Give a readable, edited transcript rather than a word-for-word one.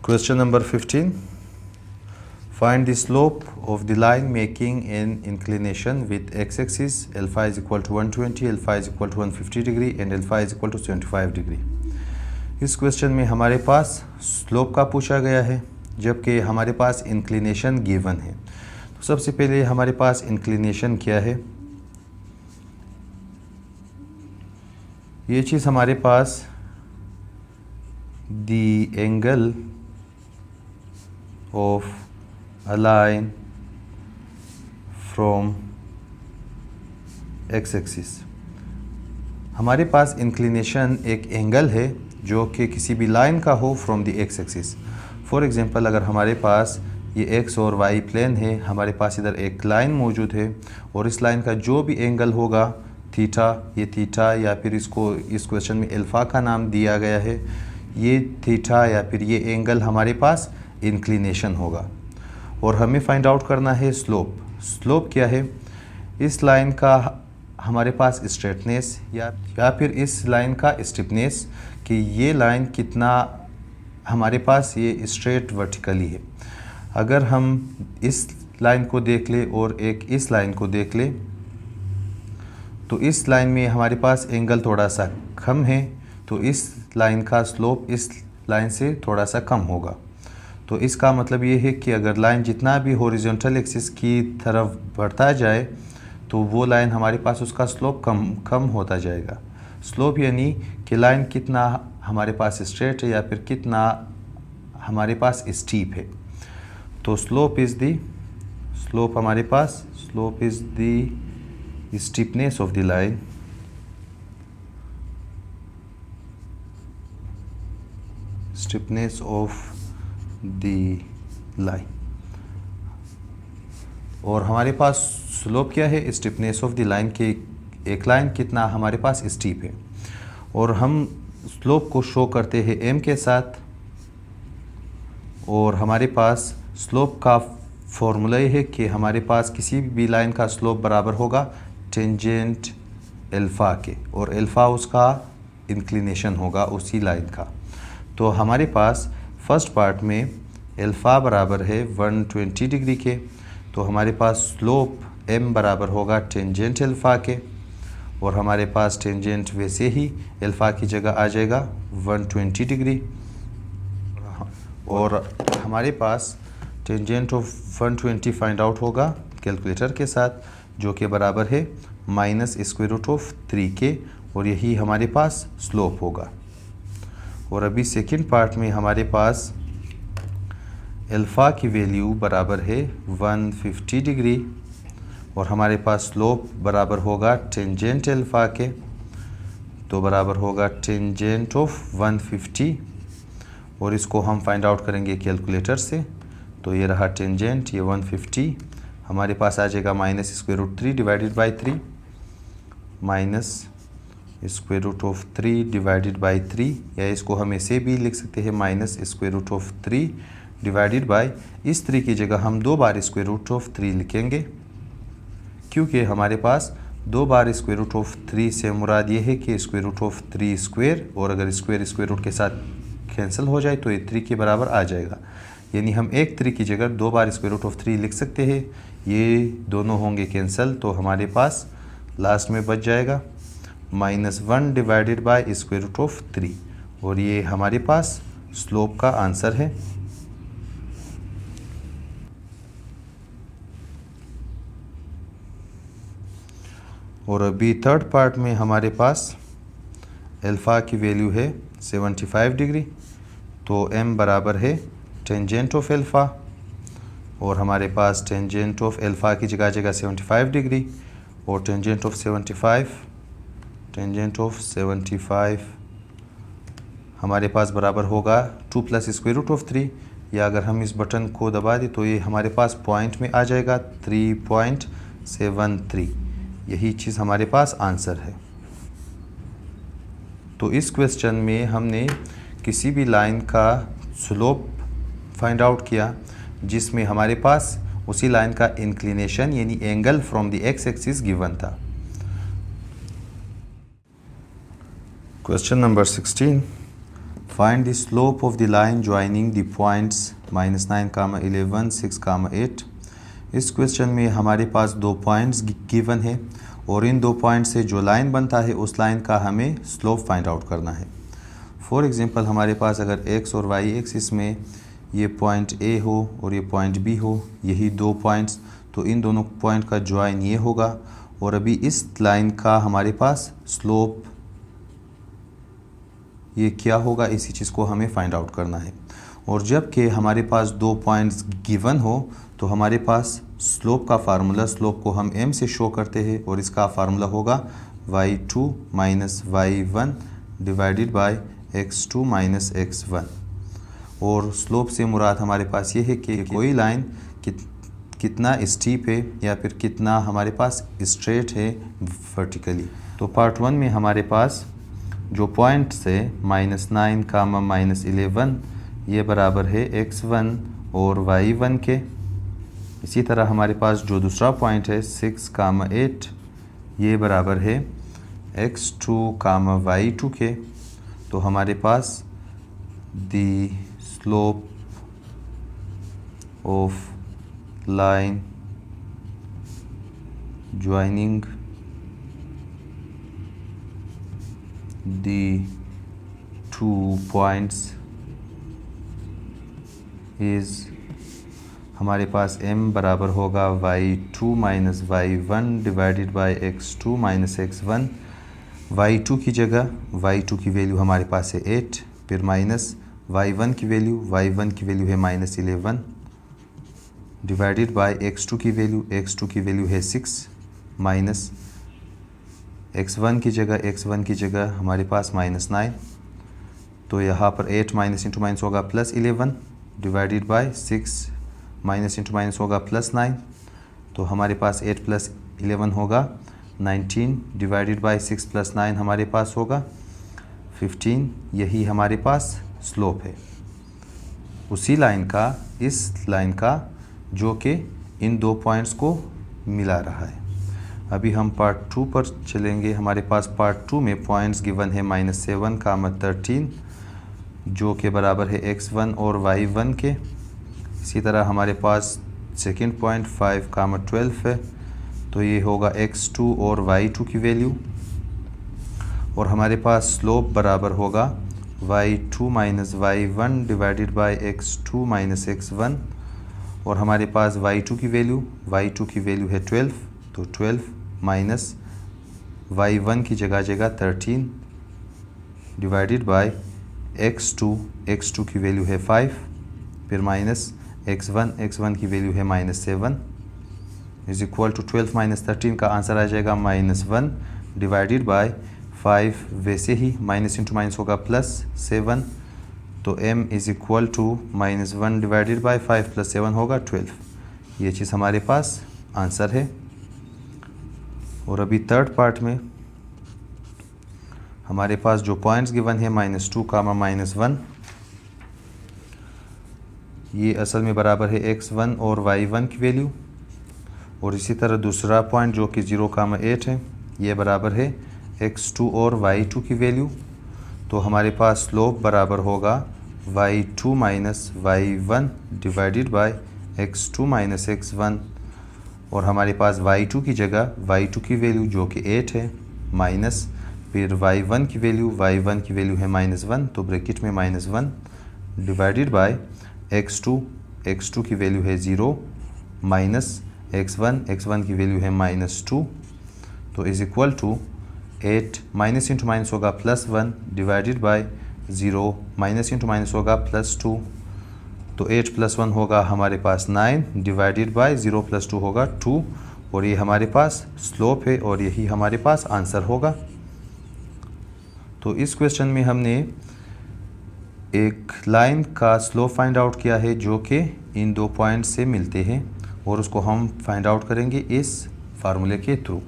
Question number 15. Find the slope of the line making an inclination with x-axis alpha is equal to 120, alpha is equal to 150 degree and alpha is equal to 75 degree. इस question में हमारे पास slope का पूछा गया है जबकि हमारे पास इंक्लिनेशन गिवन है। तो सबसे पहले हमारे पास इंक्लिनेशन क्या है, ये चीज़ हमारे पास the angle of a line from x-axis। हमारे पास इंक्लिनेशन एक एंगल है जो कि किसी भी लाइन का हो from the x-axis। For example अगर हमारे पास ये x और y प्लेन है, हमारे पास इधर एक लाइन मौजूद है और इस लाइन का जो भी एंगल होगा थीटा, ये थीटा या फिर इसको इस क्वेश्चन में अल्फ़ा का नाम दिया गया है, ये थीटा या फिर ये एंगल हमारे पास इंक्लिनेशन होगा। और हमें फाइंड आउट करना है स्लोप। स्लोप क्या है, इस लाइन का हमारे पास स्ट्रेटनेस या फिर इस लाइन का स्टिफनेस कि ये लाइन कितना हमारे पास ये स्ट्रेट वर्टिकली है। अगर हम इस लाइन को देख ले और एक इस लाइन को देख ले तो इस लाइन में हमारे पास एंगल थोड़ा सा कम है, तो इस लाइन का स्लोप इस लाइन से थोड़ा सा कम होगा। तो इसका मतलब ये है कि अगर लाइन जितना भी हॉरिजॉन्टल एक्सिस की तरफ बढ़ता जाए तो वो लाइन हमारे पास उसका स्लोप कम होता जाएगा। स्लोप यानी कि लाइन कितना हमारे पास स्ट्रेट है या फिर कितना हमारे पास स्टीप है। तो स्लोप हमारे पास slope is the steepness of the line और हमारे पास स्लोप क्या है, स्टीपनेस ऑफ द लाइन के एक लाइन कितना हमारे पास स्टीप है। और हम स्लोप को शो करते हैं m के साथ और हमारे पास स्लोप का फॉर्मूला ये है कि हमारे पास किसी भी लाइन का स्लोप बराबर होगा टेंजेंट अल्फ़ा के और अल्फ़ा उसका इंक्लिनेशन होगा उसी लाइन का। तो हमारे पास फर्स्ट पार्ट में अल्फ़ा बराबर है 120 डिग्री के, तो हमारे पास स्लोप m बराबर होगा टेंजेंट अल्फ़ा के और हमारे पास टेंजेंट वैसे ही अल्फ़ा की जगह आ जाएगा 120 डिग्री और हमारे पास टेंजेंट ऑफ 120 फाइंड आउट होगा कैलकुलेटर के साथ जो कि बराबर है -√3 के और यही हमारे पास स्लोप होगा। और अभी सेकंड पार्ट में हमारे पास अल्फ़ा की वैल्यू बराबर है 150 डिग्री और हमारे पास स्लोप बराबर होगा टेंजेंट अल्फ़ा के, तो बराबर होगा टेंजेंट ऑफ 150 और इसको हम फाइंड आउट करेंगे कैलकुलेटर से। तो ये रहा टेंजेंट, ये 150 हमारे पास आ जाएगा -√3 डिवाइडेड बाई 3 -√3 डिवाइडेड बाई 3 या इसको हम ऐसे भी लिख सकते हैं -√3 डिवाइडेड बाई, इस 3 की जगह हम 2 बार √3 लिखेंगे क्योंकि हमारे पास 2 बार √3 से मुराद ये है कि √3 स्क्वायर और अगर स्क्वायर रूट के साथ कैंसिल हो जाए तो ये 3 के बराबर आ जाएगा। यानी हम एक 3 की जगह 2 बार √3 लिख सकते हैं, ये दोनों होंगे कैंसिल तो हमारे पास लास्ट में बच जाएगा -1 डिवाइडेड बाई √3 और ये हमारे पास स्लोप का आंसर है। और अभी थर्ड पार्ट में हमारे पास अल्फ़ा की वैल्यू है 75 डिग्री, तो m बराबर है टेंजेंट ऑफ अल्फ़ा और हमारे पास टेंजेंट ऑफ अल्फ़ा की जगह 75 डिग्री और टेंजेंट ऑफ 75 हमारे पास बराबर होगा 2 + √3 या अगर हम इस बटन को दबा दें तो ये हमारे पास पॉइंट में आ जाएगा 3.73, यही चीज़ हमारे पास आंसर है। तो इस क्वेश्चन में हमने किसी भी लाइन का स्लोप फाइंड आउट किया जिसमें हमारे पास उसी लाइन का इंक्लिनेशन यानी angle from the X axis given था। Question number 16, Find the slope of the line joining the points -9, 11, 6, 8। इस क्वेश्चन में हमारे पास दो पॉइंट्स गिवन है और इन दो पॉइंट से जो लाइन बनता है उस लाइन का हमें स्लोप फाइंड आउट करना है। फॉर एग्जांपल हमारे पास अगर x और y एक्सिस में ये पॉइंट A हो और ये पॉइंट B हो, यही दो पॉइंट्स, तो इन दोनों पॉइंट का ज्वाइन ये होगा और अभी इस लाइन का हमारे पास स्लोप ये क्या होगा, इसी चीज़ को हमें फाइंड आउट करना है। और जब कि हमारे पास दो पॉइंट्स गिवन हो तो हमारे पास स्लोप का फार्मूला, स्लोप को हम m से शो करते हैं और इसका फार्मूला होगा y2 minus y1 divided by x2 minus x1। और स्लोप से मुराद हमारे पास ये है कि कोई लाइन कितना स्टीप है या फिर कितना हमारे पास स्ट्रेट है वर्टिकली। तो पार्ट 1 में हमारे पास जो पॉइंट्स है -9, -11 ये बराबर है x1 और y1 के। इसी तरह हमारे पास जो दूसरा पॉइंट है 6, 8 ये बराबर है x2, y2 के। तो हमारे पास the slope of line joining the two points is हमारे पास m बराबर होगा y2 minus y1 divided by x2 minus x1। y2 की जगह y2 की वैल्यू हमारे पास है 8, फिर माइनस y1 की वैल्यू है -11 डिवाइडेड बाय x2 की वैल्यू है 6 माइनस x1 की जगह हमारे पास -9। तो यहाँ पर 8 माइनस इंटू माइनस होगा +11 divided by 6 minus into minus होगा +9। तो हमारे पास 8 + 11 होगा 19 डिवाइडेड बाय 6 + 9 हमारे पास होगा 15। यही हमारे पास स्लोप है उसी लाइन का, इस लाइन का जो कि इन दो पॉइंट्स को मिला रहा है। अभी हम पार्ट 2 पर चलेंगे। हमारे पास पार्ट 2 में पॉइंट्स गिवन है -7, 13 जो के बराबर है x1 और y1 के। इसी तरह हमारे पास सेकंड पॉइंट 5, 12 है, तो ये होगा x2 और y2 की वैल्यू। और हमारे पास स्लोप बराबर होगा y2 minus y1 divided by x2 minus x1। और हमारे पास y2 की वैल्यू है 12, तो 12 माइनस y1 की जगह 13 डिवाइडेड बाय x2 की वैल्यू है 5, फिर माइनस x1 की वैल्यू है -7 इज इक्वल टू 12 माइनस 13 का आंसर आ जाएगा -1 डिवाइडेड बाय 5। वैसे ही माइनस इंटू माइनस होगा +7, तो m is equal to -1 divided by 5 + 7 होगा 12। ये चीज़ हमारे पास आंसर है। और अभी थर्ड पार्ट में हमारे पास जो पॉइंट्स गिवन है -2, -1 ये असल में बराबर है x1 और y1 की वैल्यू। और इसी तरह दूसरा पॉइंट जो कि 0, 8 है ये बराबर है x2 और y2 की वैल्यू। तो हमारे पास स्लोप बराबर होगा y2 minus y1 divided by x2 minus x1। और हमारे पास y2 की जगह y2 की वैल्यू जो कि 8 है माइनस फिर y1 की वैल्यू है -1, तो ब्रैकेट में -1 डिवाइडेड बाय x2 की वैल्यू है 0 माइनस x1 की वैल्यू है -2, तो is equal to 8 minus into minus होगा +1 divided by 0 minus into minus होगा +2, तो 8 + 1 होगा हमारे पास 9 डिवाइडेड बाय 0 + 2 होगा 2। और ये हमारे पास स्लोप है और यही हमारे पास आंसर होगा। तो इस क्वेश्चन में हमने एक लाइन का स्लोप फाइंड आउट किया है जो कि इन दो पॉइंट्स से मिलते हैं और उसको हम फाइंड आउट करेंगे इस फार्मूले के थ्रू।